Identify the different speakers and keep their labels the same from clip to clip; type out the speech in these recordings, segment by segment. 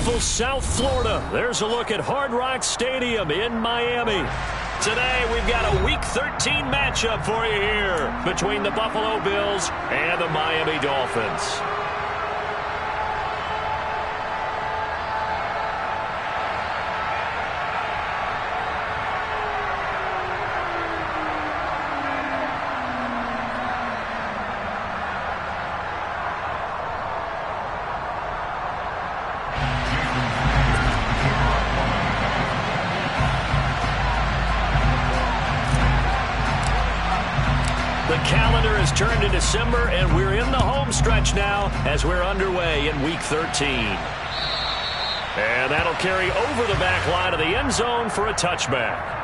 Speaker 1: beautiful South Florida. There's a look at Hard Rock Stadium in Miami. Today, we've got a Week 13 matchup for you here between the Buffalo Bills and the Miami Dolphins. The calendar has turned to December, and we're in the home stretch now as we're underway in Week 13. And that'll carry over the back line of the end zone for a touchback.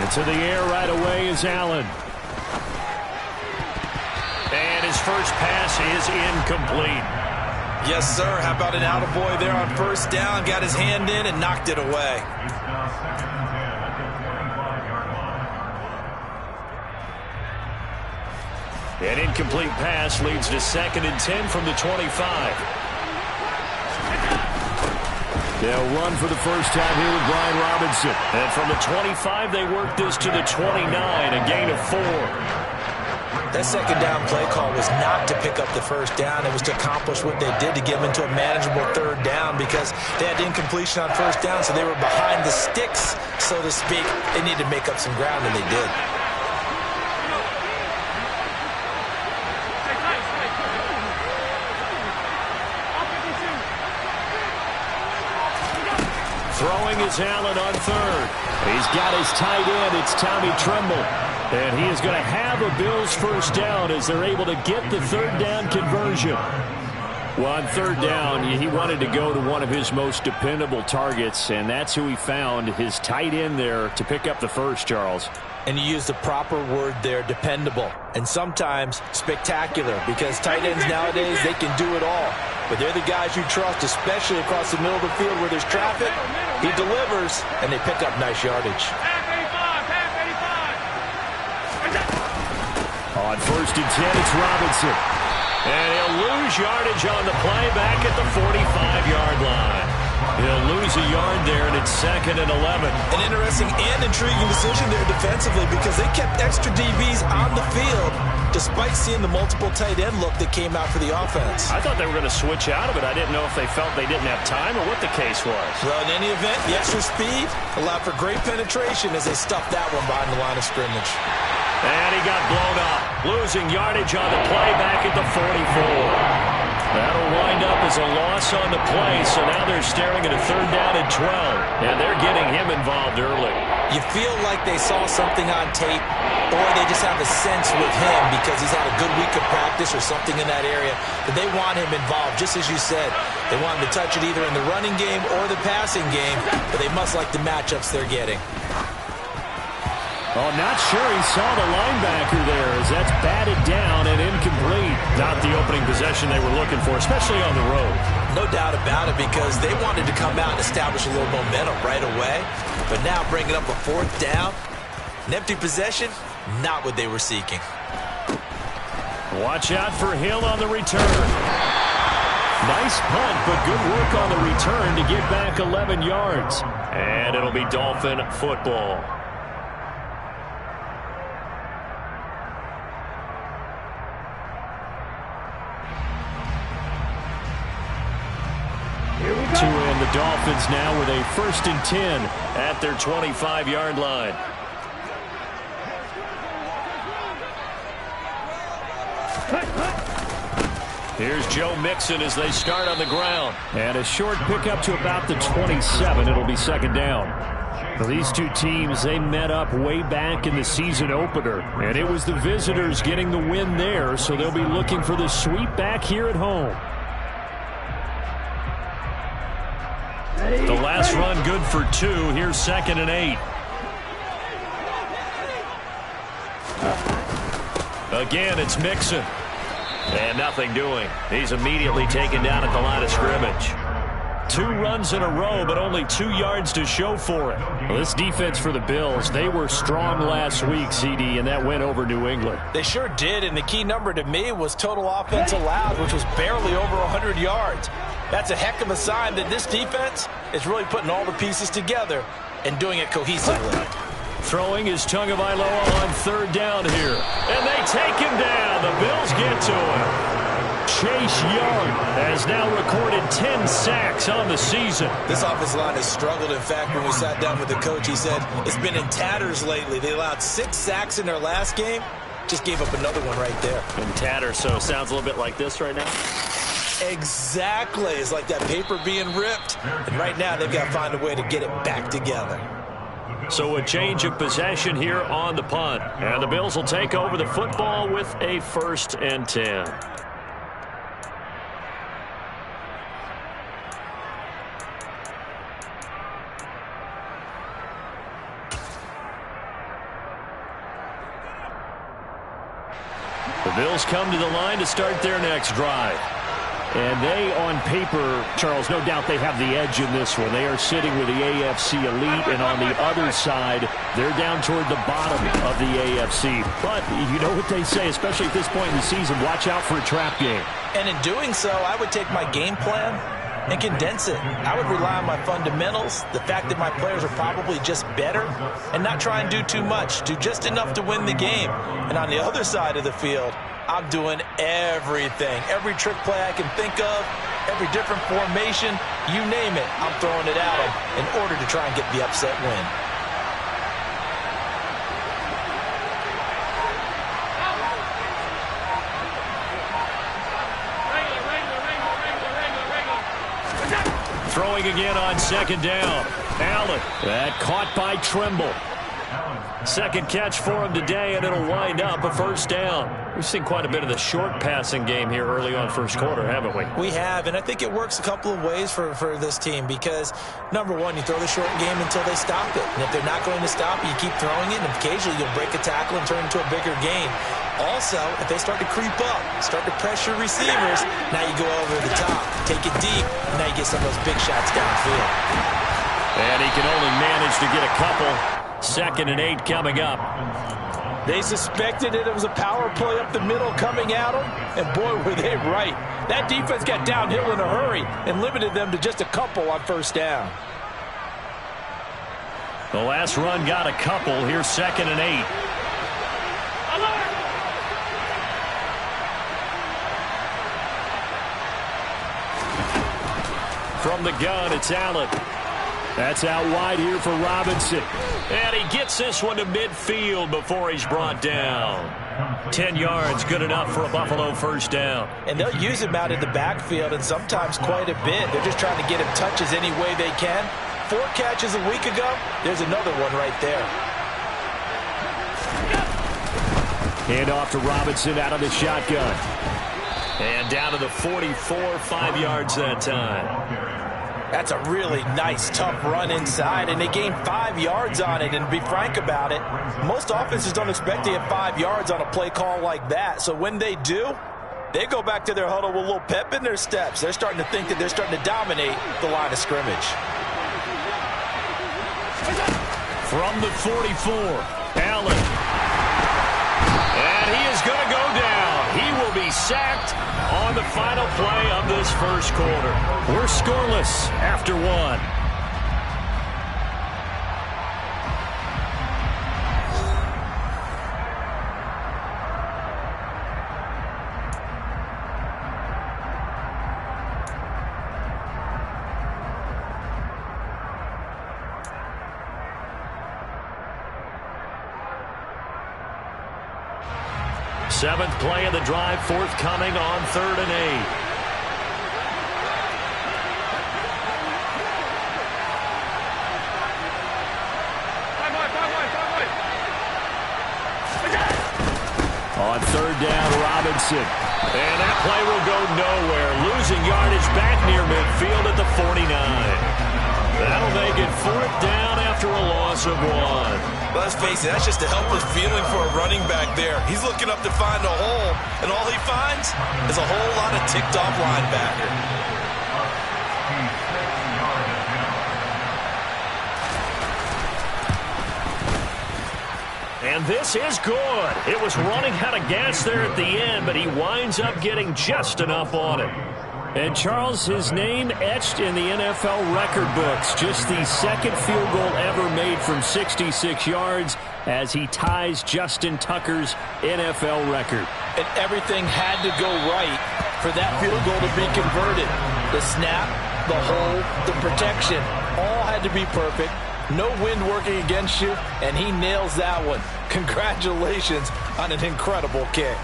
Speaker 1: Into the air right away is Allen. And his first pass is incomplete.
Speaker 2: Yes, sir. How about an attaboy there on first down? Got his hand in and knocked it away.
Speaker 1: An incomplete pass leads to 2nd and 10 from the 25. They'll run for the first time here with Brian Robinson. And from the 25, they work this to the 29, a gain of 4.
Speaker 2: That second down play call was not to pick up the first down. It was to accomplish what they did to get them into a manageable third down because they had incompletion on first down, so they were behind the sticks, so to speak. They needed to make up some ground, and they did.
Speaker 1: Throwing is Allen on third. He's got his tight end. It's Tommy Tremble. And he is going to have a Bills first down as they're able to get the third down conversion. Well, on third down, he wanted to go to one of his most dependable targets, and that's who he found, his tight end there, to pick up the first, Charles.
Speaker 2: And you use the proper word there, dependable, and sometimes spectacular, because tight ends nowadays, they can do it all. But they're the guys you trust, especially across the middle of the field where there's traffic. He delivers, and they pick up nice yardage.
Speaker 1: On 1st and 10, it's Robinson. And he'll lose yardage on the play back at the 45-yard line. He'll lose a yard there, and it's 2nd and 11.
Speaker 2: An interesting and intriguing decision there defensively because they kept extra DBs on the field despite seeing the multiple tight end look that came out for the offense.
Speaker 1: I thought they were going to switch out of it. I didn't know if they felt they didn't have time or what the case was.
Speaker 2: Well, in any event, the extra speed allowed for great penetration as they stuffed that one behind the line of scrimmage.
Speaker 1: And he got blown up, losing yardage on the play back at the 44. That'll wind up as a loss on the play, so now they're staring at a 3rd down and 12, and they're getting him involved early.
Speaker 2: You feel like they saw something on tape, or they just have a sense with him because he's had a good week of practice or something in that area, that they want him involved, just as you said. They want him to touch it either in the running game or the passing game, but they must like the matchups they're getting.
Speaker 1: Oh, not sure he saw the linebacker there as that's batted down and incomplete. Not the opening possession they were looking for, especially on the road.
Speaker 2: No doubt about it because they wanted to come out and establish a little momentum right away. But now bringing up a 4th down, an empty possession, not what they were seeking.
Speaker 1: Watch out for Hill on the return. Nice punt, but good work on the return to get back 11 yards. And it'll be Dolphin football. To end the Dolphins now with a 1st and 10 at their 25-yard line. Here's Joe Mixon as they start on the ground. And a short pickup to about the 27. It'll be 2nd down. Well, these two teams, they met up way back in the season opener, and it was the visitors getting the win there, so they'll be looking for the sweep back here at home. The last run good for 2. Here's 2nd and 8. Again, it's Mixon. And nothing doing. He's immediately taken down at the line of scrimmage. 2 runs in a row, but only 2 yards to show for it. Well, this defense for the Bills, they were strong last week, CD, and that went over New England.
Speaker 2: They sure did, and the key number to me was total offense allowed, which was barely over 100 yards. That's a heck of a sign that this defense is really putting all the pieces together and doing it cohesively.
Speaker 1: Throwing is Tagovailoa on 3rd down here. And they take him down. The Bills get to him. Chase Young has now recorded 10 sacks on the season.
Speaker 2: This offensive line has struggled. In fact, when we sat down with the coach, he said it's been in tatters lately. They allowed 6 sacks in their last game. Just gave up another one right there.
Speaker 1: In tatters, so it sounds a little bit like this right now.
Speaker 2: Exactly. It's like that paper being ripped. And right now, they've got to find a way to get it back together.
Speaker 1: So a change of possession here on the punt. And the Bills will take over the football with a 1st and 10. The Bills come to the line to start their next drive. And they, on paper, Charles, no doubt they have the edge in this one. They are sitting with the AFC elite, and on the other side, they're down toward the bottom of the AFC. But you know what they say, especially at this point in the season, watch out for a trap game.
Speaker 2: And in doing so, I would take my game plan and condense it. I would rely on my fundamentals, the fact that my players are probably just better, and not try and do too much, do just enough to win the game. And on the other side of the field, I'm doing everything. Every trick play I can think of, every different formation, you name it, I'm throwing it at them in order to try and get the upset win.
Speaker 1: Throwing again on 2nd down. Allen, that caught by Trimble. 2nd catch for him today, and it'll wind up a 1st down. We've seen quite a bit of the short passing game here early on 1st quarter, haven't we?
Speaker 2: We have, and I think it works a couple of ways for this team because, number one, you throw the short game until they stop it. And if they're not going to stop it, you keep throwing it, and occasionally you'll break a tackle and turn it into a bigger gain. Also, if they start to creep up, start to pressure receivers, now you go over the top, take it deep, and now you get some of those big shots downfield.
Speaker 1: And he can only manage to get a couple. 2nd and 8 coming up.
Speaker 2: They suspected it was a power play up the middle coming at them, and boy, were they right. That defense got downhill in a hurry and limited them to just a couple on 1st down.
Speaker 1: The last run got a couple. Here's 2nd and 8. From the gun, it's Allen. That's out wide here for Robinson. And he gets this one to midfield before he's brought down. 10 yards, good enough for a Buffalo 1st down.
Speaker 2: And they'll use him out in the backfield, and sometimes quite a bit. They're just trying to get him touches any way they can. 4 catches a week ago, there's another one right there.
Speaker 1: Hand off to Robinson out of the shotgun. And down to the 44, 5 yards that time.
Speaker 2: That's a really nice, tough run inside, and they gained 5 yards on it. And to be frank about it, most offenses don't expect to get 5 yards on a play call like that. So when they do, they go back to their huddle with a little pep in their steps. They're starting to think that they're starting to dominate the line of scrimmage.
Speaker 1: From the 44, Allen. And he is going to go down. He will be sacked on the final play of this 1st quarter. We're scoreless after 1. Seventh play of the drive forthcoming on 3rd and 8. Robinson. And that play will go nowhere. Losing yardage back near midfield at the 49. That'll make it 4th down after a loss of 1.
Speaker 2: Well, let's face it, that's just a helpless feeling for a running back there. He's looking up to find a hole, and all he finds is a whole lot of ticked-off linebacker.
Speaker 1: And this is good. It was running out of gas there at the end, but he winds up getting just enough on it. And Charles, his name etched in the NFL record books. Just the 2nd field goal ever made from 66 yards as he ties Justin Tucker's NFL record.
Speaker 2: And everything had to go right for that field goal to be converted. The snap, the hold, the protection, all had to be perfect. No wind working against you, and he nails that one. Congratulations on an incredible kick.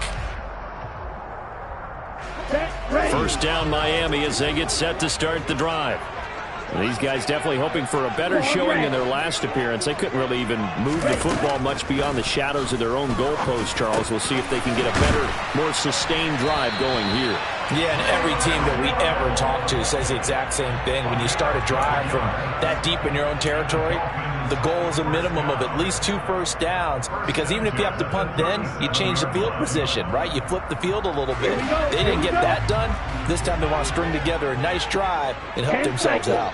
Speaker 1: 1st down Miami as they get set to start the drive. These guys definitely hoping for a better showing in their last appearance. They couldn't really even move the football much beyond the shadows of their own goalpost, Charles. We'll see if they can get a better, more sustained drive going here.
Speaker 2: Yeah, and every team that we ever talk to says the exact same thing. When you start a drive from that deep in your own territory, the goal is a minimum of at least 2 first downs, because even if you have to punt then, you change the field position, right? You flip the field a little bit. They didn't get that done. This time they want to string together a nice drive and help themselves out.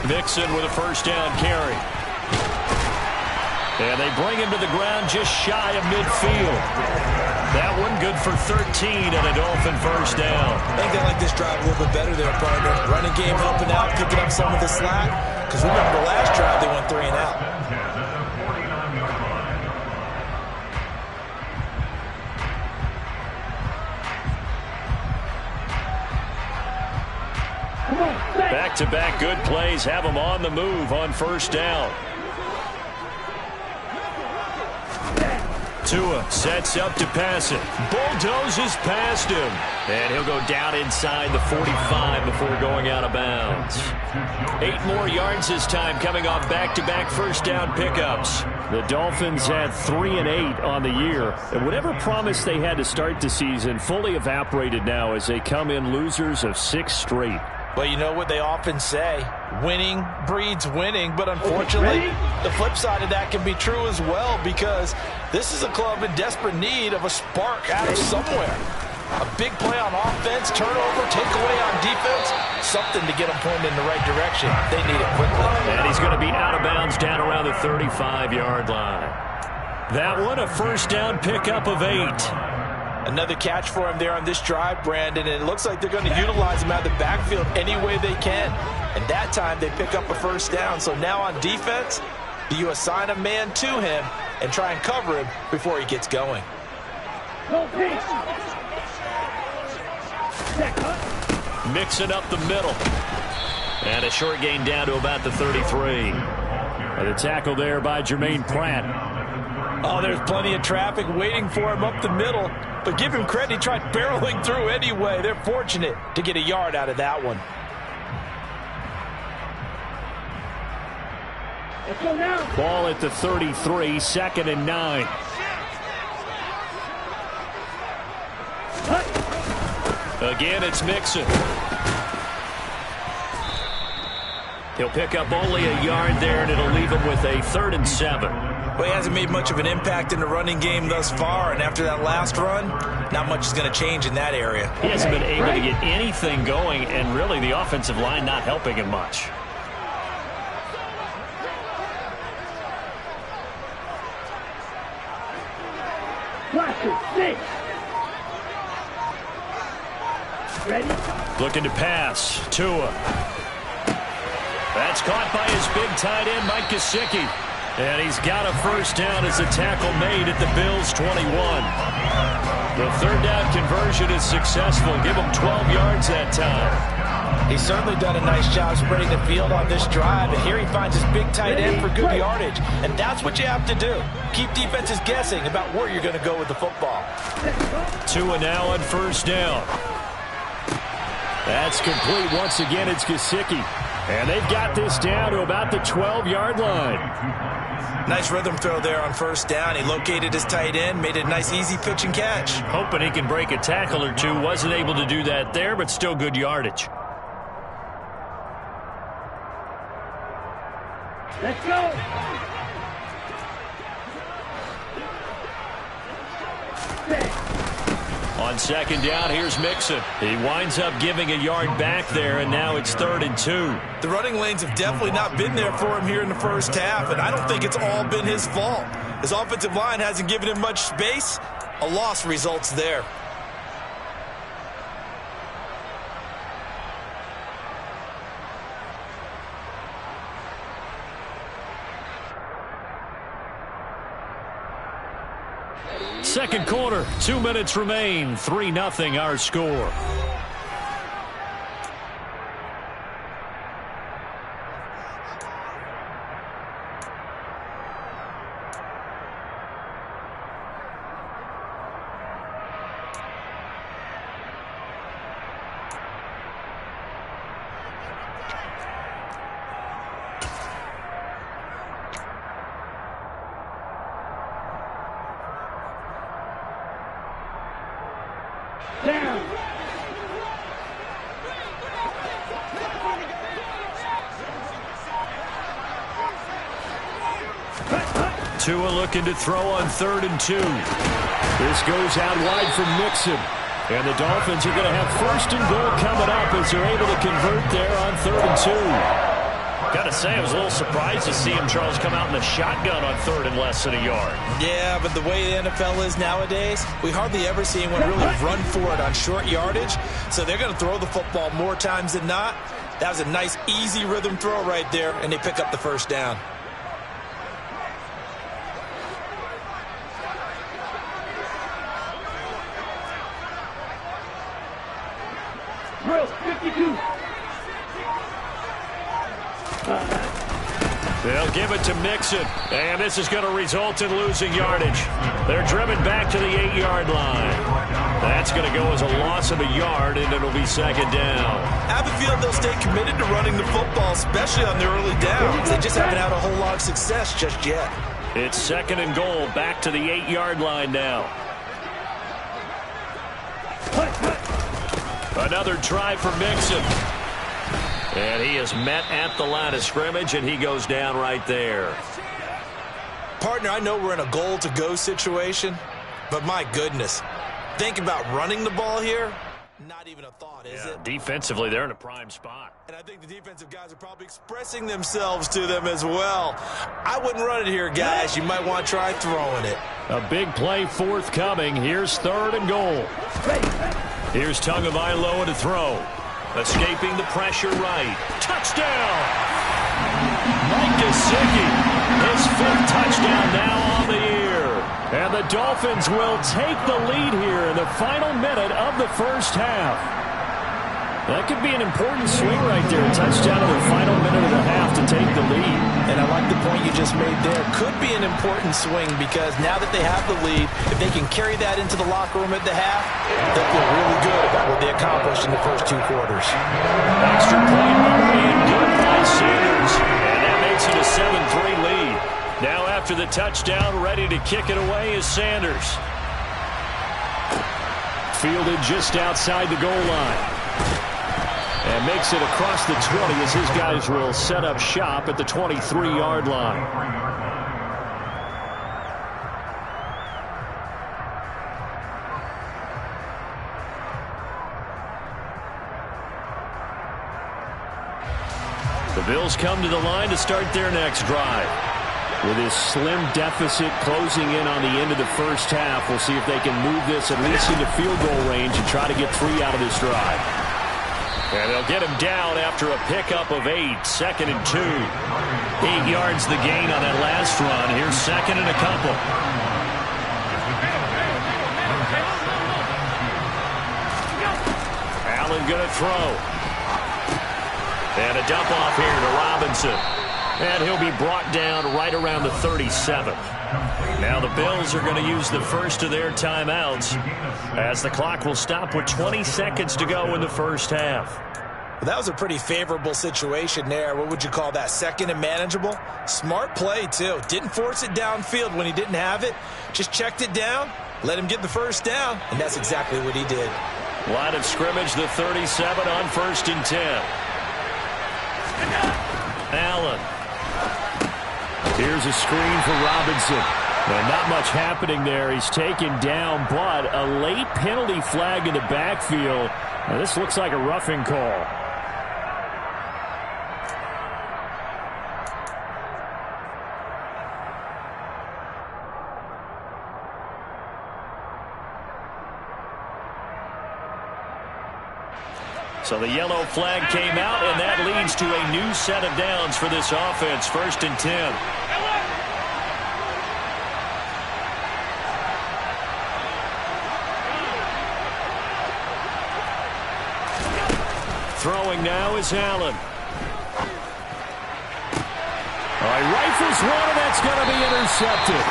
Speaker 1: Mixon with a 1st down carry. And they bring him to the ground just shy of midfield. That one good for 13 and a Dolphin 1st down.
Speaker 2: I think they like this drive a little bit better there, partner. Running game helping out, picking up some of the slack. Because remember the last drive, they went 3 and out.
Speaker 1: Back-to-back good plays have them on the move on 1st down. Tua sets up to pass it. Bulldozes past him. And he'll go down inside the 45 before going out of bounds. 8 more yards this time, coming off back-to-back 1st down pickups. The Dolphins had 3 and 8 on the year. And whatever promise they had to start the season fully evaporated now as they come in losers of 6 straight.
Speaker 2: But you know what they often say, winning breeds winning. But unfortunately, the flip side of that can be true as well, because this is a club in desperate need of a spark out of somewhere. A big play on offense, turnover, takeaway on defense, something to get them pointed in the right direction. They need it quickly.
Speaker 1: And he's going to be out of bounds down around the 35-yard line. That one, a 1st down pickup of 8.
Speaker 2: Another catch for him there on this drive, Brandon, and it looks like they're going to utilize him out of the backfield any way they can. And that time they pick up a 1st down. So now on defense, do you assign a man to him and try and cover him before he gets going?
Speaker 1: Mixing up the middle. And a short gain down to about the 33. And a tackle there by Jermaine Pratt.
Speaker 2: Oh, there's plenty of traffic waiting for him up the middle. But give him credit, he tried barreling through anyway. They're fortunate to get a yard out of that one.
Speaker 3: Let's go now.
Speaker 1: Ball at the 33, 2nd and 9. Again, it's Mixon. He'll pick up only a yard there, and it'll leave him with a 3rd and 7.
Speaker 2: Well, he hasn't made much of an impact in the running game thus far, and after that last run, not much is going to change in that area.
Speaker 1: He hasn't been able to get anything going, and really the offensive line not helping him much.
Speaker 3: Ready?
Speaker 1: Looking to pass. Tua. That's caught by his big tight end, Mike Gesicki. And he's got a 1st down as a tackle made at the Bills' 21. The 3rd down conversion is successful. Give him 12 yards that time.
Speaker 2: He's certainly done a nice job spreading the field on this drive. And here he finds his big tight end for good yardage. And that's what you have to do. Keep defenses guessing about where you're going to go with the football.
Speaker 1: Tua now on 1st down. That's complete once again. It's Gesicki. And they've got this down to about the 12-yard line.
Speaker 2: Nice rhythm throw there on first down. He located his tight end, made it a nice easy pitch and catch.
Speaker 1: Hoping he can break a tackle or two. Wasn't able to do that there, but still good yardage.
Speaker 3: Let's go.
Speaker 1: On second down, here's Mixon. He winds up giving a yard back there, and now it's 3rd and 2.
Speaker 2: The running lanes have definitely not been there for him here in the first half, and I don't think it's all been his fault. His offensive line hasn't given him much space. A loss results there.
Speaker 1: Second quarter, 2 minutes remain. 3-0 our score.
Speaker 3: Down.
Speaker 1: Tua looking to throw on 3rd and 2. This goes out wide from Mixon. And the Dolphins are going to have 1st and goal coming up as they're able to convert there on 3rd and 2. Got to say, I was a little surprised to see him, Charles, come out in the shotgun on 3rd and less than a yard.
Speaker 2: Yeah, but the way the NFL is nowadays, we hardly ever see anyone really run for it on short yardage. So they're going to throw the football more times than not. That was a nice, easy rhythm throw right there, and they pick up the first down.
Speaker 3: Drill 52.
Speaker 1: They'll give it to Mixon, and this is going to result in losing yardage. They're driven back to the 8-yard line. That's going to go as a loss of a yard, and it'll be 2nd down.
Speaker 2: I have a feeling they'll stay committed to running the football, especially on the early downs. They just haven't had a whole lot of success just yet.
Speaker 1: It's 2nd and goal, back to the 8-yard line now. Another try for Mixon. And he is met at the line of scrimmage, and he goes down right there.
Speaker 2: Partner, I know we're in a goal-to-go situation, but my goodness, think about running the ball here. Not even a thought, is it?
Speaker 1: Defensively, they're in a prime spot.
Speaker 2: And I think the defensive guys are probably expressing themselves to them as well. I wouldn't run it here, guys. You might want to try throwing it.
Speaker 1: A big play forthcoming. Here's 3rd and goal. Here's Tagovailoa to throw. Escaping the pressure right. Touchdown! Mike Gesicki, his 5th touchdown now on the year. And the Dolphins will take the lead here in the final minute of the first half. That could be an important swing right there. A touchdown in the final minute of the half to take the lead.
Speaker 2: And I like the point you just made there. Could be an important swing because now that they have the lead, if they can carry that into the locker room at the half, they'll feel really good about what they accomplished in the first 2 quarters.
Speaker 1: Extra point and good by Sanders. And that makes it a 7-3 lead. Now after the touchdown, ready to kick it away is Sanders. Fielded just outside the goal line. And makes it across the 20 as his guys will set up shop at the 23-yard line. The Bills come to the line to start their next drive. With his slim deficit closing in on the end of the first half, we'll see if they can move this at least into field goal range and try to get 3 out of this drive. And they'll get him down after a pickup of 8, 2nd and 2. 8 yards the gain on that last run. Here's 2nd and a couple. Allen going to throw. And a dump off here to Robinson. And he'll be brought down right around the 37th. Now the Bills are going to use the first of their timeouts as the clock will stop with 20 seconds to go in the first half.
Speaker 2: Well, that was a pretty favorable situation there. What would you call that? Second and manageable? Smart play, too. Didn't force it downfield when he didn't have it. Just checked it down, let him get the first down, and that's exactly what he did.
Speaker 1: Line of scrimmage, the 37 on 1st and 10. Allen. Here's a screen for Robinson. And not much happening there. He's taken down, but a late penalty flag in the backfield. Now, this looks like a roughing call. So the yellow flag came out, and that leads to a new set of downs for this offense. 1st and 10. Throwing now is Allen. All right, rifles one, and that's going to be intercepted.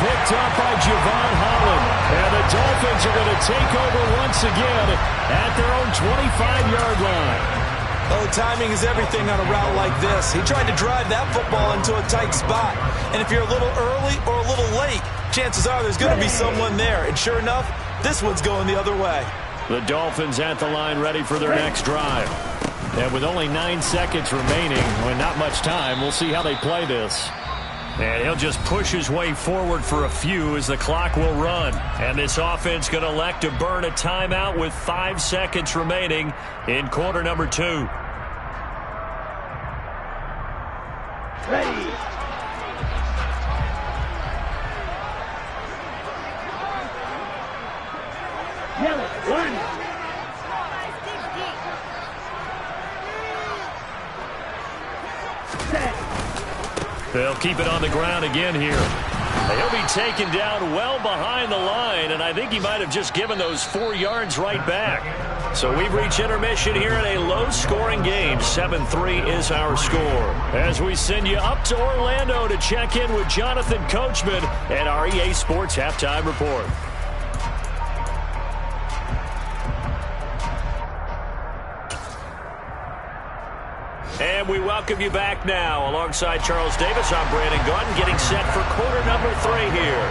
Speaker 1: Picked up by Javon Holland. And the Dolphins are going to take over once again at their own 25-yard line.
Speaker 2: Oh, timing is everything on a route like this. He tried to drive that football into a tight spot. And if you're a little early or a little late, chances are there's going to be someone there. And sure enough, this one's going the other way.
Speaker 1: The Dolphins at the line ready for their next drive. And with only 9 seconds remaining, well, not much time, we'll see how they play this. And he'll just push his way forward for a few as the clock will run. And this offense going to elect to burn a timeout with 5 seconds remaining in quarter number 2.
Speaker 3: Ready. Yellow, 1.
Speaker 1: They'll keep it on the ground again here. He'll be taken down well behind the line, and I think he might have just given those 4 yards right back. So we've reached intermission here in a low-scoring game. 7-3 is our score. As we send you up to Orlando to check in with Jonathan Coachman and our EA Sports Halftime Report. And we welcome you back now. Alongside Charles Davis, I'm Brandon Gaudin, getting set for quarter number 3 here.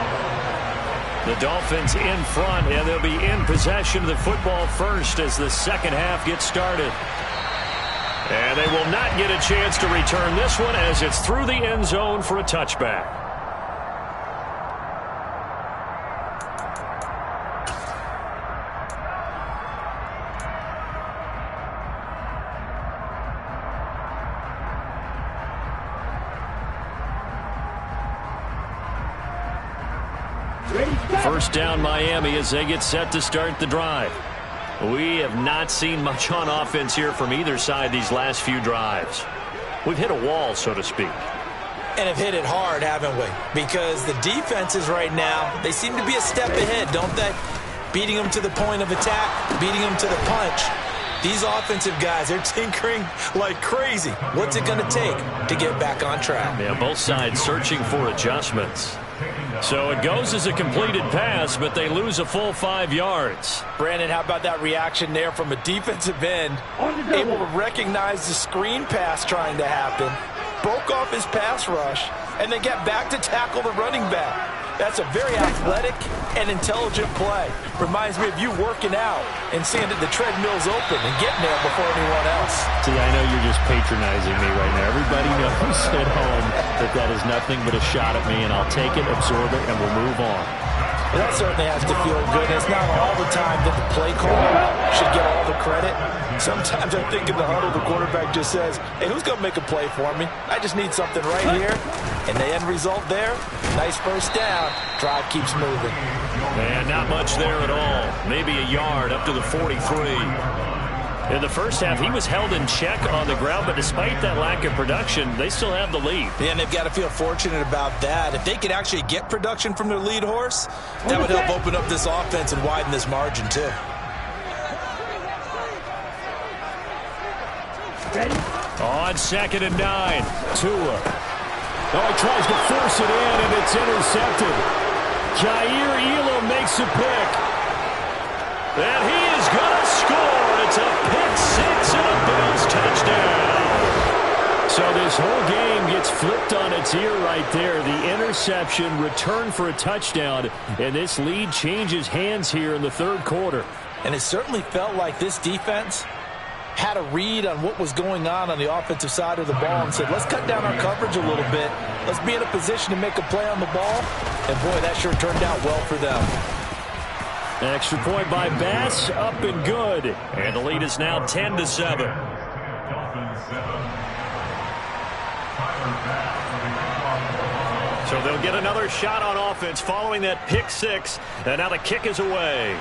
Speaker 1: The Dolphins in front, and they'll be in possession of the football first as the second half gets started. And they will not get a chance to return this one as it's through the end zone for a touchback. First down Miami as they get set to start the drive. We have not seen much on offense here from either side these last few drives. We've hit a wall, so to speak.
Speaker 2: And have hit it hard, haven't we? Because the defenses right now, they seem to be a step ahead, don't they? Beating them to the point of attack, beating them to the punch. These offensive guys, they're tinkering like crazy. What's it going to take to get back on track?
Speaker 1: Yeah, both sides searching for adjustments. So it goes as a completed pass, but they lose a full 5 yards.
Speaker 2: Brandon, how about that reaction there from a defensive end? Able to recognize the screen pass trying to happen, broke off his pass rush, and then get back to tackle the running back. That's a very athletic and intelligent play. Reminds me of you working out and seeing that the treadmill's open and getting there before anyone else.
Speaker 1: See, I know you're just patronizing me right now. Everybody knows at home that that is nothing but a shot at me, and I'll take it, absorb it, and we'll move on.
Speaker 2: Well, that certainly has to feel good. It's not all the time that the play caller should get all the credit. Sometimes I think in the huddle, the quarterback just says, hey, who's going to make a play for me? I just need something right here. And the end result there, nice first down. Drive keeps moving.
Speaker 1: And not much there at all. Maybe a yard up to the 43. In the first half, he was held in check on the ground, but despite that lack of production, they still have the lead.
Speaker 2: Yeah, and they've got to feel fortunate about that. If they could actually get production from their lead horse, that would help open up this offense and widen this margin, too.
Speaker 3: Ready?
Speaker 1: On 2nd and 9, Tua. Oh, he tries to force it in, and it's intercepted. Jair Elam makes a pick. And he is going to score. It's a pick Pick six and a Bills touchdown. So this whole game gets flipped on its ear right there. The interception, return for a touchdown, and this lead changes hands here in the third quarter.
Speaker 2: And it certainly felt like this defense had a read on what was going on the offensive side of the ball and said, let's cut down our coverage a little bit. Let's be in a position to make a play on the ball. And, boy, that sure turned out well for them.
Speaker 1: Extra point by Bass, up and good. And the lead is now 10-7. So they'll get another shot on offense following that pick six. And now the kick is away.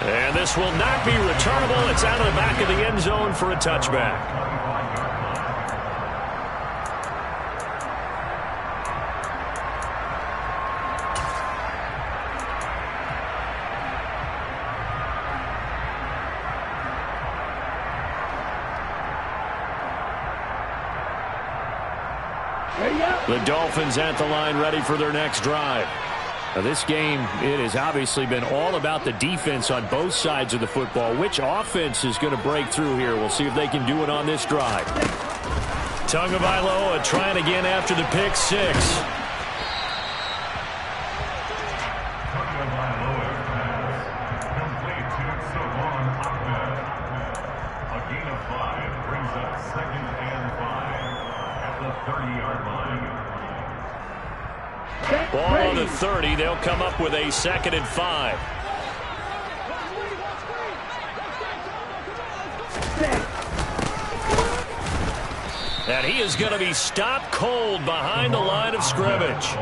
Speaker 1: And this will not be returnable. It's out of the back of the end zone for a touchback. The Dolphins at the line ready for their next drive. Now this game, it has obviously been all about the defense on both sides of the football. Which offense is going to break through here? We'll see if they can do it on this drive. Tagovailoa trying again after the pick six.
Speaker 4: A gain of 5 brings up 2nd and 5 at the 30-yard line.
Speaker 1: Ball on the 30. They'll come up with a 2nd and 5. And he is going to be stopped cold behind the line of scrimmage.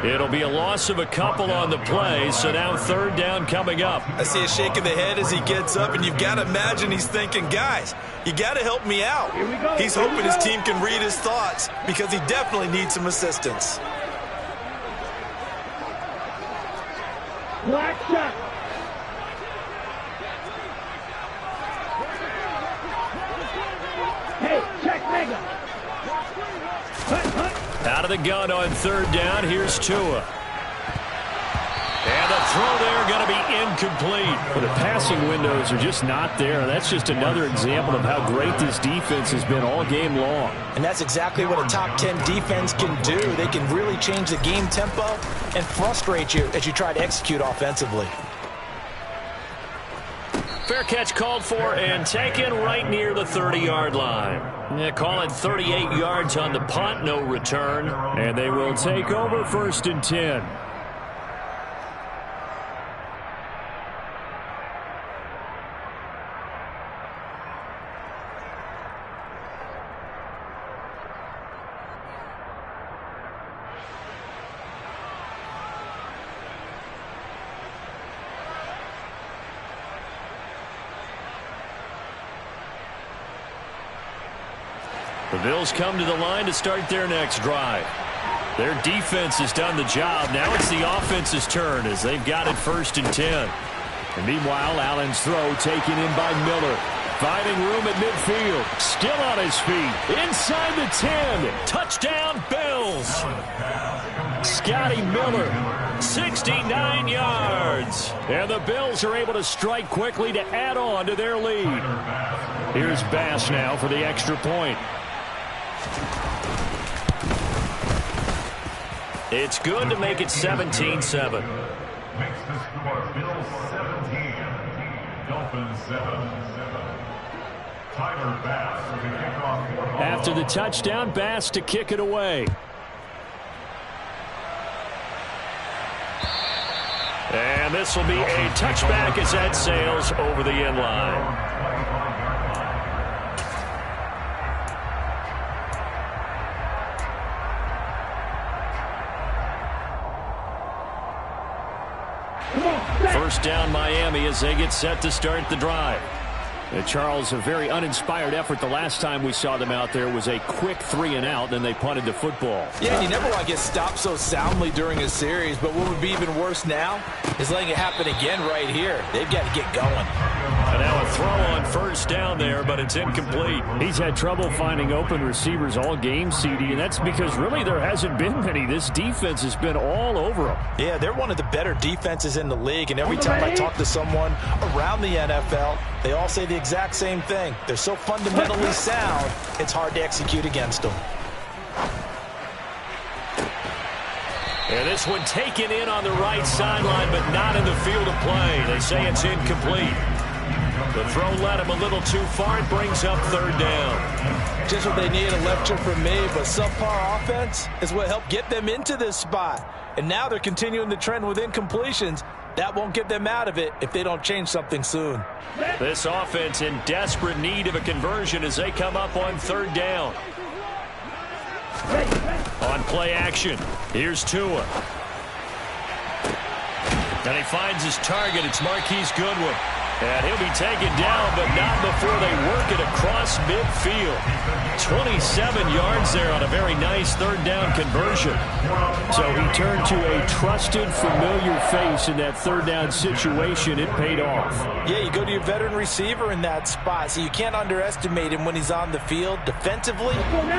Speaker 1: It'll be a loss of a couple on the play, so now 3rd down coming up.
Speaker 2: I see a shake of the head as he gets up, and you've got to imagine he's thinking, guys, you got to help me out. He's hoping his team can read his thoughts because he definitely needs some assistance.
Speaker 3: Black shot. Hey, check mega.
Speaker 1: Out of the gun on 3rd down. Here's Tua. And the throw there going to be incomplete. Well, the passing windows are just not there. That's just another example of how great this defense has been all game long.
Speaker 2: And that's exactly what a top 10 defense can do. They can really change the game tempo and frustrate you as you try to execute offensively.
Speaker 1: Fair catch called for and taken right near the 30-yard line. Yeah, call it 38 yards on the punt, no return. And they will take over 1st and 10. The Bills come to the line to start their next drive. Their defense has done the job. Now it's the offense's turn as they've got it 1st and 10. And meanwhile, Allen's throw taken in by Miller. Finding room at midfield. Still on his feet. Inside the 10. Touchdown, Bills. Scotty Miller, 69 yards. And the Bills are able to strike quickly to add on to their lead. Here's Bass now for the extra point. It's good to make it 17-7.
Speaker 4: Makes the score Bills 17, Dolphins 7. Tyler Bass with the kickoff.
Speaker 1: After the touchdown, Bass to kick it away. And this will be a touchback as that sails over the end line. First down Miami as they get set to start the drive. Charles, a very uninspired effort the last time we saw them out there was a quick 3-and-out, then they punted the football.
Speaker 2: Yeah, and you never want to get stopped so soundly during a series, but what would be even worse now is letting it happen again right here. They've got to get going.
Speaker 1: And now a throw on first down there, but it's incomplete. He's had trouble finding open receivers all game, CD, and that's because really there hasn't been many. This defense has been all over them.
Speaker 2: Yeah, they're one of the better defenses in the league, and every time I talk to someone around the NFL, they all say the exact same thing. They're so fundamentally sound, it's hard to execute against them.
Speaker 1: And this one taken in on the right sideline, but not in the field of play. They say it's incomplete. The throw led him a little too far. It brings up third down.
Speaker 2: Just what they need, a lecture from me, but subpar offense is what helped get them into this spot. And now they're continuing the trend with incompletions. That won't get them out of it if they don't change something soon.
Speaker 1: This offense in desperate need of a conversion as they come up on third down. On play action, here's Tua. And he finds his target. It's Marquise Goodwin. And he'll be taken down, but not before they work it across midfield. 27 yards there on a very nice third down conversion. So he turned to a trusted, familiar face in that third down situation. It paid off.
Speaker 2: Yeah, you go to your veteran receiver in that spot, so you can't underestimate him when he's on the field. Defensively,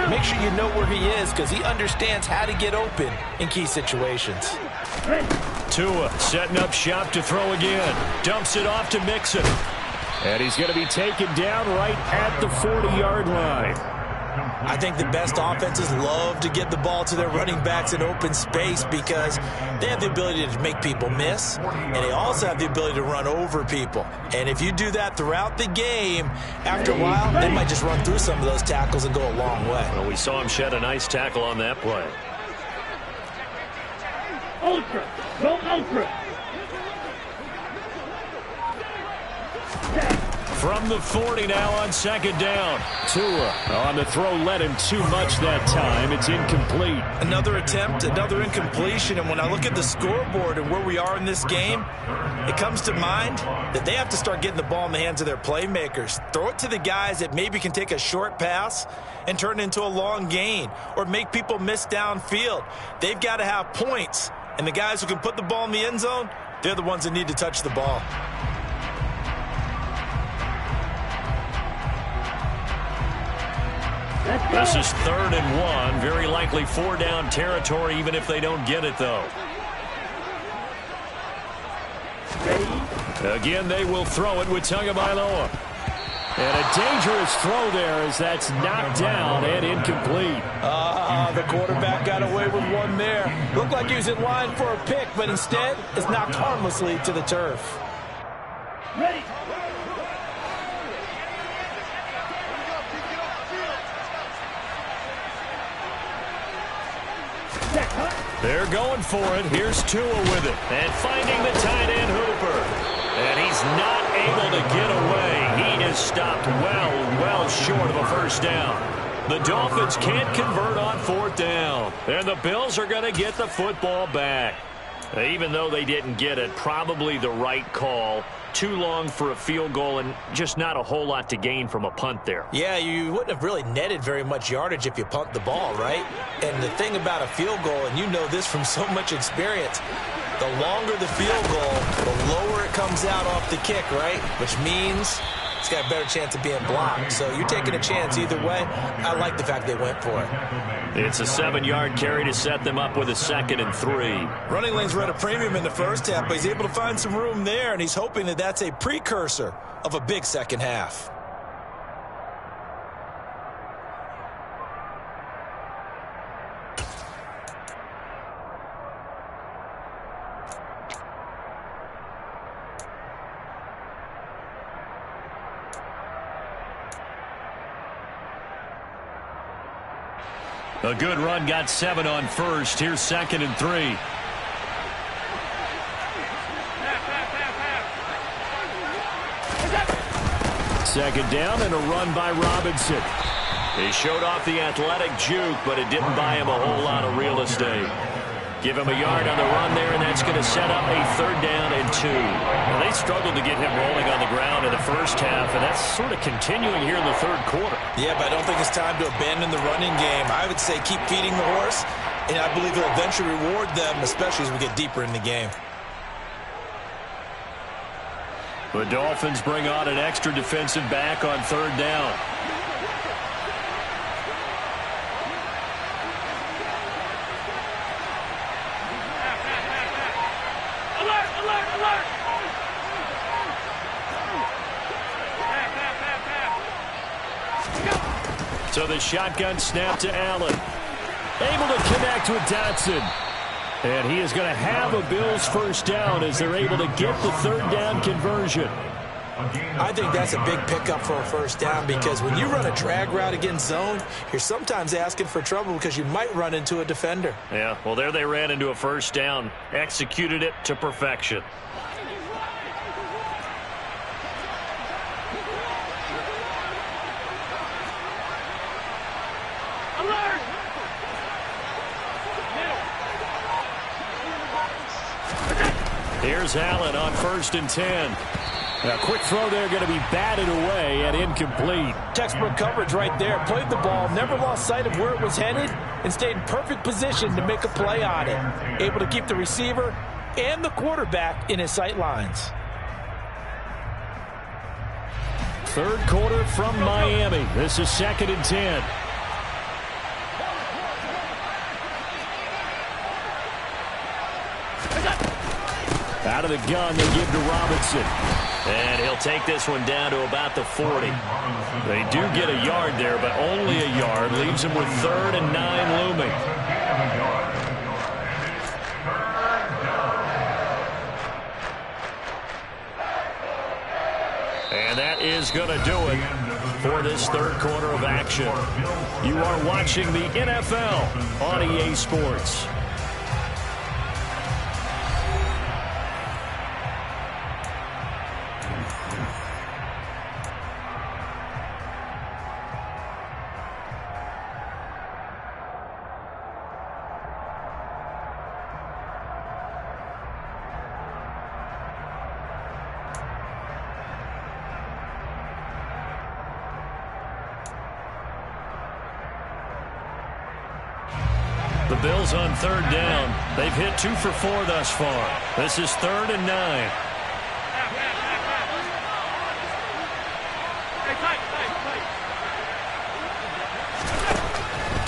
Speaker 2: make sure you know where he is because he understands how to get open in key situations.
Speaker 1: Tua setting up shop to throw again. Dumps it off to Mixon. And he's going to be taken down right at the 40-yard line.
Speaker 2: I think the best offenses love to get the ball to their running backs in open space because they have the ability to make people miss, and they also have the ability to run over people. And if you do that throughout the game, after a while, they might just run through some of those tackles and go a long way.
Speaker 1: Well, we saw him shed a nice tackle on that play.
Speaker 3: Ultra. Go ultra.
Speaker 1: From the 40 now on second down. Tua on the throw led him too much that time. It's incomplete.
Speaker 2: Another attempt, another incompletion. And when I look at the scoreboard and where we are in this game, it comes to mind that they have to start getting the ball in the hands of their playmakers. Throw it to the guys that maybe can take a short pass and turn it into a long gain or make people miss downfield. They've got to have points. And the guys who can put the ball in the end zone, they're the ones that need to touch the ball.
Speaker 1: This is 3rd and 1. Very likely 4-down territory, even if they don't get it, though. Again, they will throw it with Tagovailoa. And a dangerous throw there as that's knocked down and incomplete.
Speaker 2: The quarterback got away with one there. Looked like he was in line for a pick, but instead it's knocked harmlessly to the turf.
Speaker 3: Ready.
Speaker 1: They're going for it. Here's Tua with it. And finding the tight end Hooper. And he's not able to get away. He is stopped well short of a first down. The Dolphins can't convert on 4th down. And the Bills are going to get the football back. Even though they didn't get it, probably the right call. Too long for a field goal and just not a whole lot to gain from a punt there.
Speaker 2: Yeah, you wouldn't have really netted very much yardage if you punt the ball, right? And the thing about a field goal, and you know this from so much experience, the longer the field goal, the lower it comes out off the kick, right? Which means it's got a better chance of being blocked. So you're taking a chance either way. I like the fact they went for it.
Speaker 1: It's a 7-yard carry to set them up with a 2nd and 3.
Speaker 2: Running lanes were at a premium in the first half, but he's able to find some room there, and he's hoping that that's a precursor of a big second half.
Speaker 1: A good run, got 7 on first. Here's 2nd and 3. Second down and a run by Robinson. He showed off the athletic juke, but it didn't buy him a whole lot of real estate. Give him a yard on the run there, and that's going to set up a 3rd down and 2. Well, they struggled to get him rolling on the ground in the first half, and that's sort of continuing here in the 3rd quarter.
Speaker 2: Yeah, but I don't think it's time to abandon the running game. I would say keep feeding the horse, and I believe it'll eventually reward them, especially as we get deeper in the game.
Speaker 1: The Dolphins bring on an extra defensive back on third down. So the shotgun snap to Allen. Able to connect with Dotson. And he is going to have a Bills first down as they're able to get the third down conversion.
Speaker 2: I think that's a big pickup for a first down because when you run a drag route against zone, you're sometimes asking for trouble because you might run into a defender.
Speaker 1: Yeah, well, there they ran into a first down. Executed it to perfection. Here's Allen on 1st and 10. A quick throw there going to be batted away and incomplete.
Speaker 2: Textbook coverage right there. Played the ball, never lost sight of where it was headed, and stayed in perfect position to make a play on it. Able to keep the receiver and the quarterback in his sight lines.
Speaker 1: Third quarter from Miami. This is 2nd and 10. Out of the gun, they give to Robinson. And he'll take this one down to about the 40. They do get a yard there, but only a yard. Leaves them with 3rd and 9 looming. And that is going to do it for this third quarter of action. You are watching the NFL on EA Sports. The Bills on 3rd down. They've hit 2 for 4 thus far. This is 3rd and 9.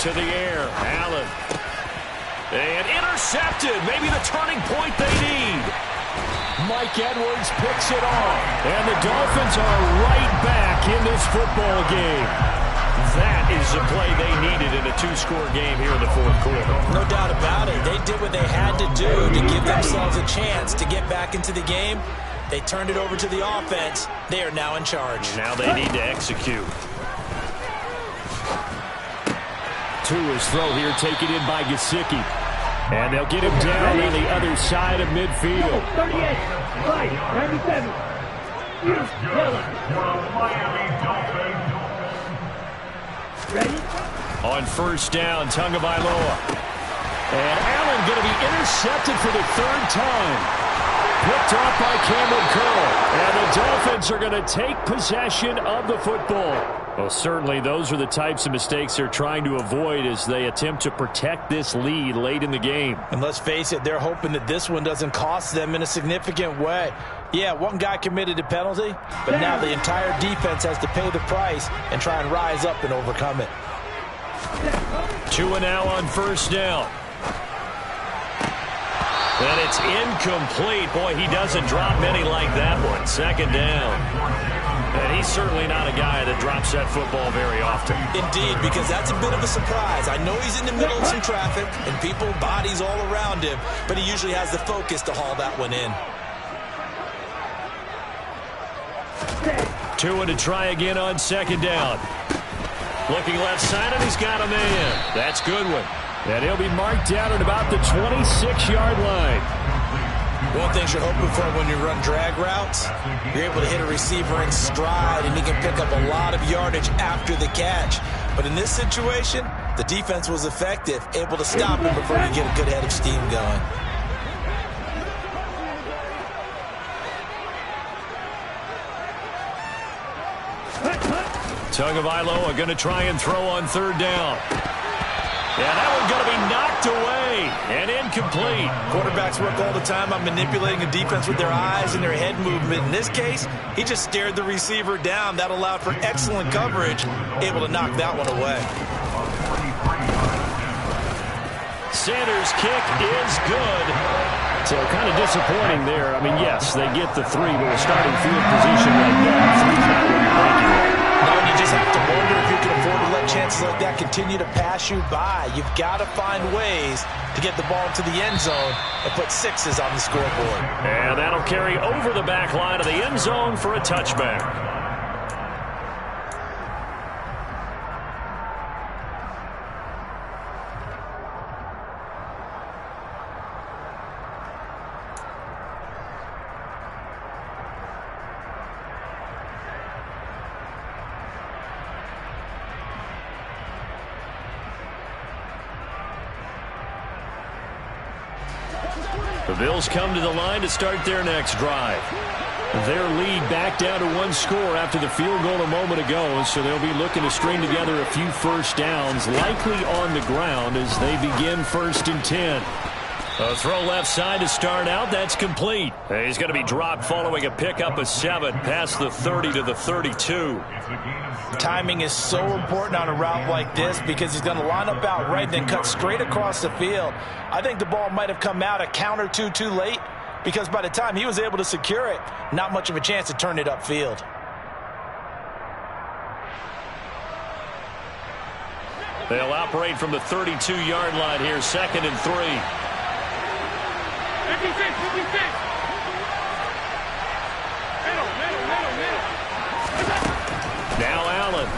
Speaker 1: To the air, Allen. And intercepted. Maybe the turning point they need. Mike Edwards picks it off. And the Dolphins are right back in this football game. That is the play they needed in a 2-score game here in the 4th quarter.
Speaker 2: No doubt about it. They did what they had to do to give themselves a chance to get back into the game. They turned it over to the offense. They are now in charge.
Speaker 1: Now they need to execute. To his throw here, taken in by Gesicki. And they'll get him down on the other side of midfield.
Speaker 3: 38, 97.
Speaker 4: Miami Dolphins.
Speaker 3: Ready?
Speaker 1: On 1st down, Tagovailoa. And Allen going to be intercepted for the 3rd time. Picked off by Cameron Curl. And the Dolphins are going to take possession of the football. Well, certainly those are the types of mistakes they're trying to avoid as they attempt to protect this lead late in the game.
Speaker 2: And let's face it, they're hoping that this one doesn't cost them in a significant way. Yeah, one guy committed a penalty, but now the entire defense has to pay the price and try and rise up and overcome it.
Speaker 1: 2 and now on 1st down. And it's incomplete. Boy, he doesn't drop many like that one. 2nd down. And he's certainly not a guy that drops that football very often.
Speaker 2: Indeed, because that's a bit of a surprise. I know he's in the middle of some traffic and people, bodies all around him, but he usually has the focus to haul that one in.
Speaker 1: 2 and to try again on 2nd down. Looking left side, and he's got a man. That's Goodwin. And he'll be marked down at about the 26-yard line.
Speaker 2: One thing you're hoping for when you run drag routes, you're able to hit a receiver in stride, and he can pick up a lot of yardage after the catch. But in this situation, the defense was effective, able to stop him before you get a good head of steam going.
Speaker 1: Tagovailoa going to try and throw on 3rd down. And that one's going to be knocked away and incomplete.
Speaker 2: Quarterbacks work all the time on manipulating a defense with their eyes and their head movement. In this case, he just stared the receiver down. That allowed for excellent coverage, able to knock that one away.
Speaker 1: Sanders' kick is good. So kind of disappointing there. I mean, yes, they get the 3, but a starting field position like that, 3's not what you're thinking.
Speaker 2: No, and you just have to wonder if you can afford to let chances like that continue to pass you by. You've got to find ways to get the ball to the end zone and put 6s on the scoreboard.
Speaker 1: And that'll carry over the back line of the end zone for a touchback. The Bills come to the line to start their next drive. Their lead back down to 1 score after the field goal a moment ago, so they'll be looking to string together a few first downs, likely on the ground as they begin 1st and 10. A throw left side to start out. That's complete. He's going to be dropped following a pickup of 7 past the 30 to the 32.
Speaker 2: Timing is so important on a route like this because he's going to line up out right and then cut straight across the field. I think the ball might have come out a count or two too late because by the time he was able to secure it, not much of a chance to turn it upfield.
Speaker 1: They'll operate from the 32-yard line here, 2nd and 3. Now Allen.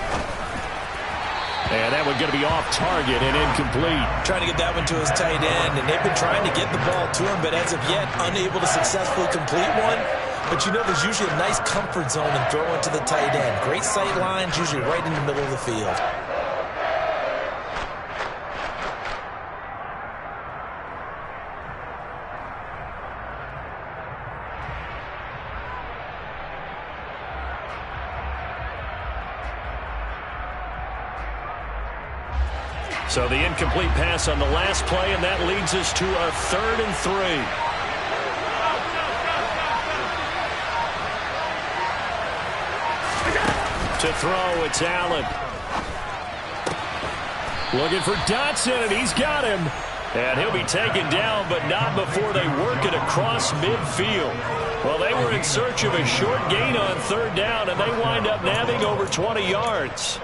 Speaker 1: And that one's going to be off target and incomplete.
Speaker 2: Trying to get that one to his tight end, and they've been trying to get the ball to him, but as of yet, unable to successfully complete one. But you know there's usually a nice comfort zone in throwing to the tight end. Great sight lines, usually right in the middle of the field.
Speaker 1: So the incomplete pass on the last play, and that leads us to a 3rd and 3. To throw, it's Allen. Looking for Dotson, and he's got him. And he'll be taken down, but not before they work it across midfield. Well, they were in search of a short gain on 3rd down, and they wind up nabbing over 20 yards.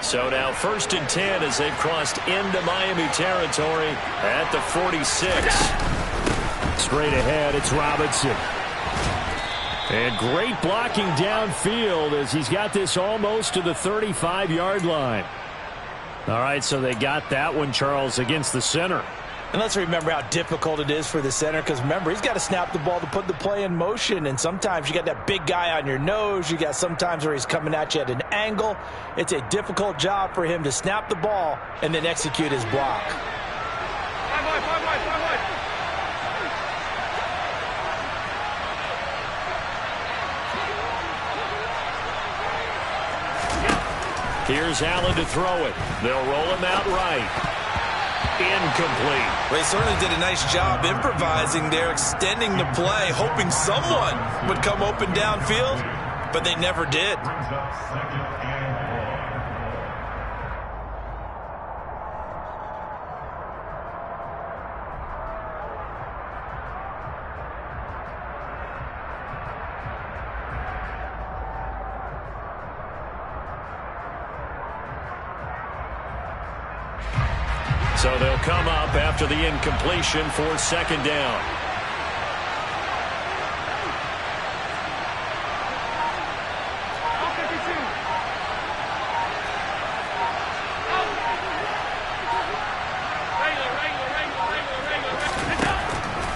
Speaker 1: So now 1st and 10 as they've crossed into Miami territory at the 46. Straight ahead, it's Robinson. And great blocking downfield as he's got this almost to the 35-yard line. All right, so they got that one, Charles, against the center.
Speaker 2: And let's remember how difficult it is for the center because, remember, he's got to snap the ball to put the play in motion. And sometimes you got that big guy on your nose. You got sometimes where he's coming at you at an angle. It's a difficult job for him to snap the ball and then execute his block.
Speaker 1: Here's Allen to throw it. They'll roll him out right. Incomplete.
Speaker 2: They certainly did a nice job improvising there, extending the play, hoping someone would come open downfield, but they never did.
Speaker 1: So they'll come up after the incompletion for 2nd down.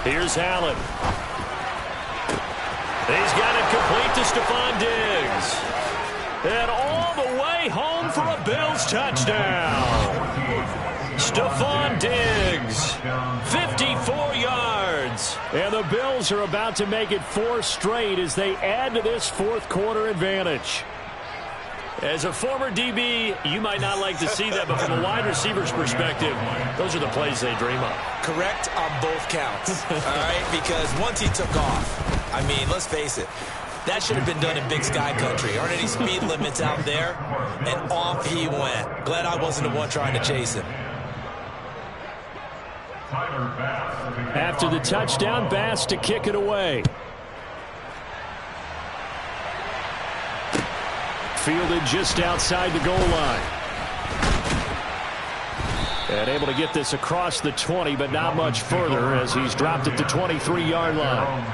Speaker 1: Here's Allen. He's got it complete to Stephon Diggs. And all the way home for a Bills touchdown. Stephon Diggs, 54 yards. And the Bills are about to make it 4 straight as they add to this 4th quarter advantage. As a former DB, you might not like to see that, but from a wide receiver's perspective, those are the plays they dream of.
Speaker 2: Correct on both counts, all right? Because once he took off, I mean, let's face it, that should have been done in Big Sky Country. Aren't any speed limits out there? And off he went. Glad I wasn't the one trying to chase him.
Speaker 1: After the touchdown, Bass to kick it away. Fielded just outside the goal line. And able to get this across the 20, but not much further as he's dropped it to 23-yard line.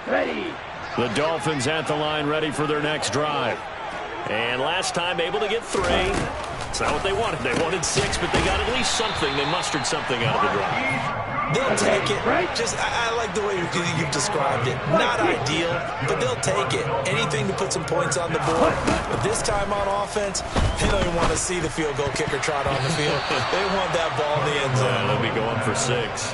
Speaker 3: Ready.
Speaker 1: The Dolphins at the line, ready for their next drive. And last time able to get 3. It's not what they wanted. They wanted 6, but they got at least something. They mustered something out of the drive.
Speaker 2: They'll take it. Just, I like the way you've described it. Not ideal, but they'll take it. Anything to put some points on the board. But this time on offense, they don't even want to see the field goal kicker trot on the field. They want that ball in the end zone.
Speaker 1: They'll be going for 6.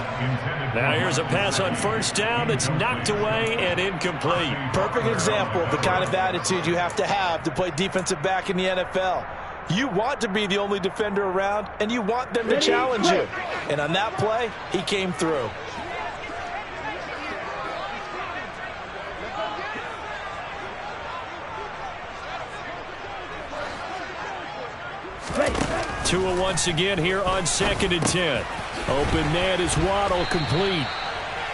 Speaker 1: Now here's a pass on first down that's knocked away and incomplete.
Speaker 2: Perfect example of the kind of attitude you have to play defensive back in the NFL. You want to be the only defender around, and you want them to challenge you. And on that play, he came through.
Speaker 1: Tua once again here on 2nd and 10. Open man is Waddle, complete.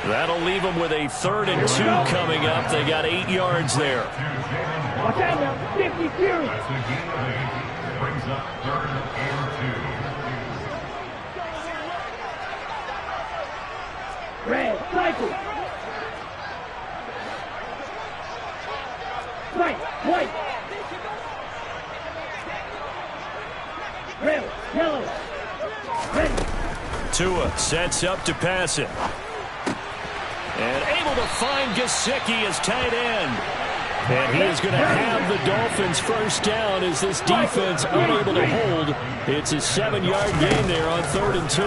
Speaker 1: That'll leave them with a 3rd and 2 coming up. They got 8 yards there.
Speaker 3: Watch out now. 50 series.
Speaker 4: Brings up 3rd and 2.
Speaker 3: Red, cycle. White. Red, yellow. Ready.
Speaker 1: Tua sets up to pass it. And able to find Gesicki as tight end. And he is going to have the Dolphins first down as this defense unable to hold. It's a 7-yard gain there on 3rd and 2.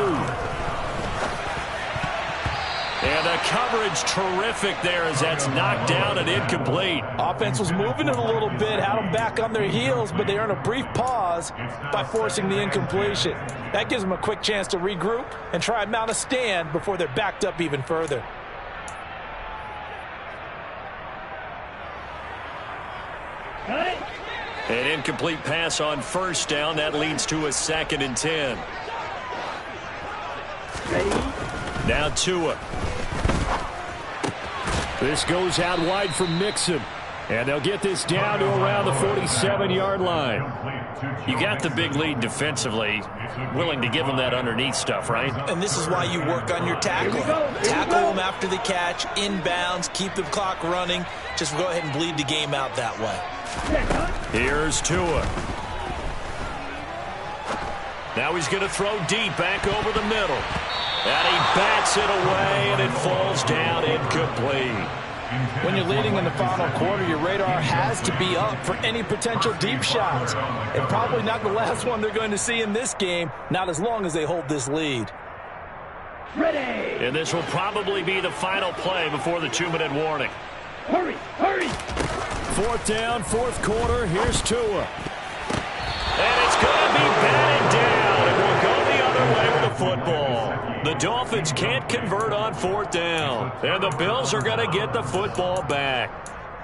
Speaker 1: And the coverage terrific there as that's knocked down and incomplete.
Speaker 2: Offense was moving it a little bit, had them back on their heels, but they earned a brief pause by forcing the incompletion. That gives them a quick chance to regroup and try and mount a stand before they're backed up even further.
Speaker 1: An incomplete pass on first down. That leads to a 2nd and 10. Now Tua. This goes out wide from Mixon. And they'll get this down to around the 47-yard line. You got the big lead defensively. Willing to give them that underneath stuff, right?
Speaker 2: And this is why you work on your tackle. Tackle them after the catch, inbounds, keep the clock running. Just go ahead and bleed the game out that way.
Speaker 1: Here's Tua. Now he's going to throw deep back over the middle. And he bats it away, and it falls down incomplete.
Speaker 2: When you're leading in the final quarter, your radar has to be up for any potential deep shots. And probably not the last one they're going to see in this game, not as long as they hold this lead.
Speaker 3: Ready.
Speaker 1: And this will probably be the final play before the 2-minute warning.
Speaker 3: Hurry.
Speaker 1: 4th down, 4th quarter. Here's Tua. And it's going to be batted down. It will go the other way with the football. The Dolphins can't convert on 4th down. And the Bills are going to get the football back.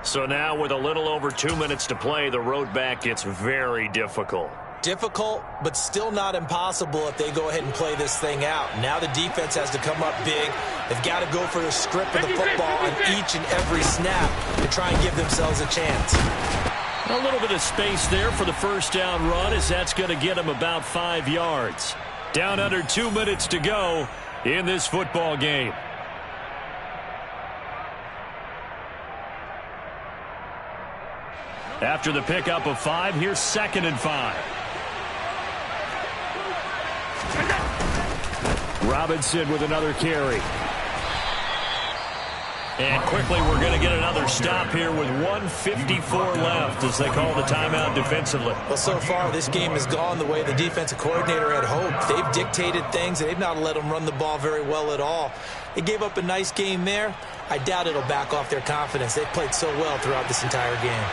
Speaker 1: So now with a little over 2 minutes to play, the road back gets very difficult.
Speaker 2: Difficult, but still not impossible if they go ahead and play this thing out. Now the defense has to come up big. They've got to go for the script of the football on each and every snap to try and give themselves a chance.
Speaker 1: A little bit of space there for the first down run as that's going to get them about 5 yards. Down under 2 minutes to go in this football game. After the pickup of 5, here's 2nd and 5. Robinson with another carry. And quickly, we're going to get another stop here with 1:54 left as they call the timeout defensively.
Speaker 2: Well, so far, this game has gone the way the defensive coordinator had hoped. They've dictated things, and they've not let them run the ball very well at all. They gave up a nice game there. I doubt it'll back off their confidence. They've played so well throughout this entire game.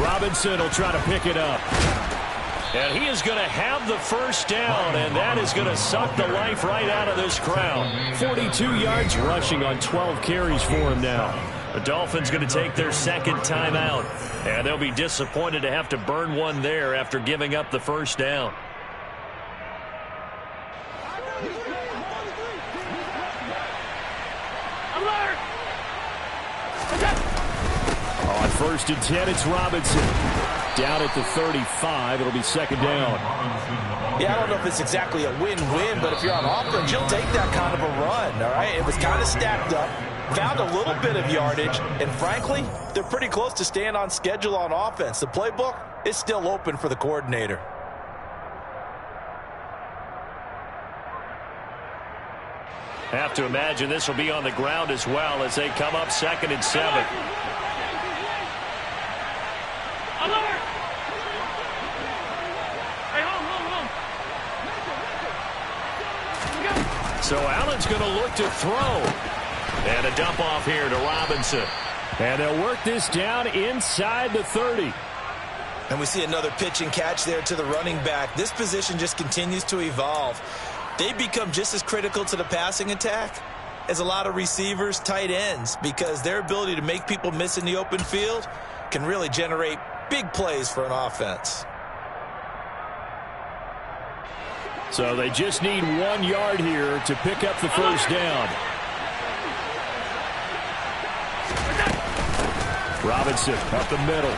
Speaker 1: Robinson will try to pick it up. And he is going to have the first down, and that is going to suck the life right out of this crowd. 42 yards rushing on 12 carries for him now. The Dolphins going to take their second timeout, and they'll be disappointed to have to burn one there after giving up the first down. On 1st and 10, it's Robinson. Down at the 35, it'll be second down.
Speaker 2: Yeah, I don't know if it's exactly a win-win, but if you're on offense, you'll take that kind of a run, all right? It was kind of stacked up, found a little bit of yardage, and frankly, they're pretty close to staying on schedule on offense. The playbook is still open for the coordinator.
Speaker 1: Have to imagine this will be on the ground as well as they come up 2nd and 7. So Allen's going to look to throw. And a dump off here to Robinson. And they'll work this down inside the 30.
Speaker 2: And we see another pitch and catch there to the running back. This position just continues to evolve. They become just as critical to the passing attack as a lot of receivers, tight ends, because their ability to make people miss in the open field can really generate big plays for an offense.
Speaker 1: So they just need 1 yard here to pick up the first down. Robinson up the middle.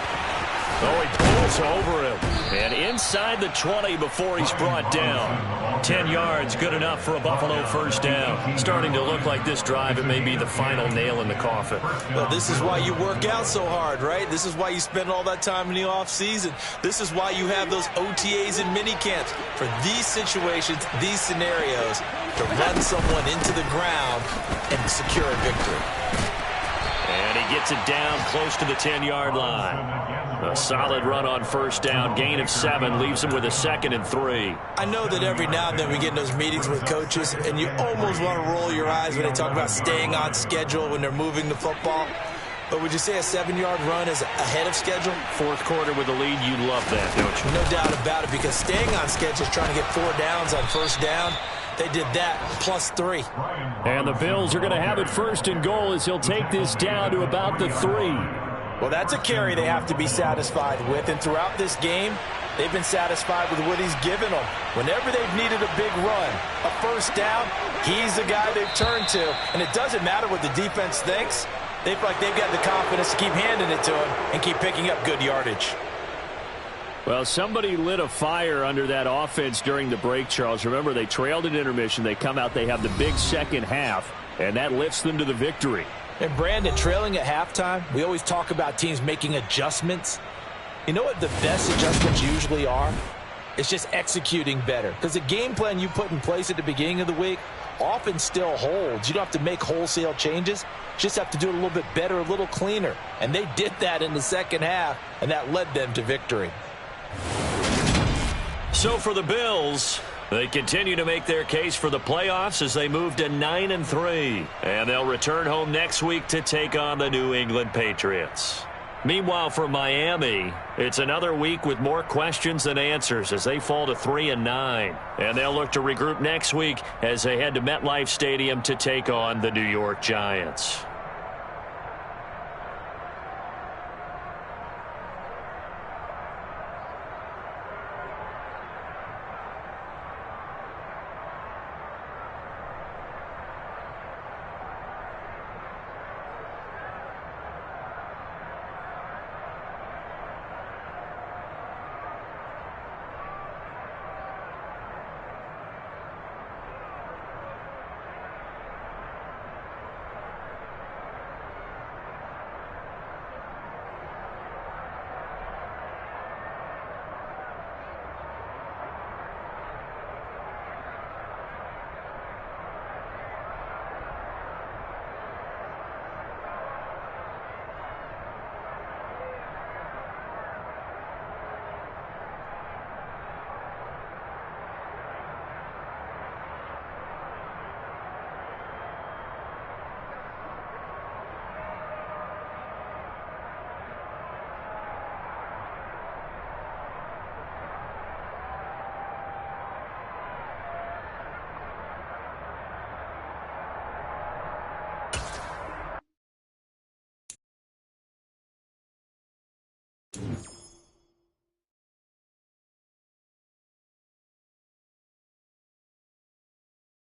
Speaker 1: Oh, he pulls over him. And inside the 20 before he's brought down. 10 yards, good enough for a Buffalo first down. Starting to look like this drive, it may be the final nail in the coffin.
Speaker 2: Well, this is why you work out so hard, right? This is why you spend all that time in the offseason. This is why you have those OTAs and mini camps. For these situations, these scenarios, to run someone into the ground and secure a victory.
Speaker 1: And he gets it down close to the 10-yard line. A solid run on first down. Gain of 7 leaves him with a 2nd and 3.
Speaker 2: I know that every now and then we get in those meetings with coaches, and you almost want to roll your eyes when they talk about staying on schedule when they're moving the football. But would you say a 7-yard run is ahead of schedule?
Speaker 1: 4th quarter with the lead, you love that, don't you?
Speaker 2: No doubt about it, because staying on schedule is trying to get 4 downs on first down. They did that, plus 3.
Speaker 1: And the Bills are going to have it 1st and goal as he'll take this down to about the 3.
Speaker 2: Well, that's a carry they have to be satisfied with. And throughout this game, they've been satisfied with what he's given them. Whenever they've needed a big run, a first down, he's the guy they've turned to. And it doesn't matter what the defense thinks. They feel like they've got the confidence to keep handing it to him and keep picking up good yardage.
Speaker 1: Well, somebody lit a fire under that offense during the break, Charles. Remember, they trailed at intermission. They come out, they have the big second half, and that lifts them to the victory.
Speaker 2: And Brandon, trailing at halftime, we always talk about teams making adjustments. You know what the best adjustments usually are? It's just executing better. Because the game plan you put in place at the beginning of the week often still holds. You don't have to make wholesale changes. You just have to do it a little bit better, a little cleaner. And they did that in the second half, and that led them to victory.
Speaker 1: So for the Bills, they continue to make their case for the playoffs as they move to 9-3. And they'll return home next week to take on the New England Patriots. Meanwhile, for Miami, it's another week with more questions than answers as they fall to 3-9. And they'll look to regroup next week as they head to MetLife Stadium to take on the New York Giants.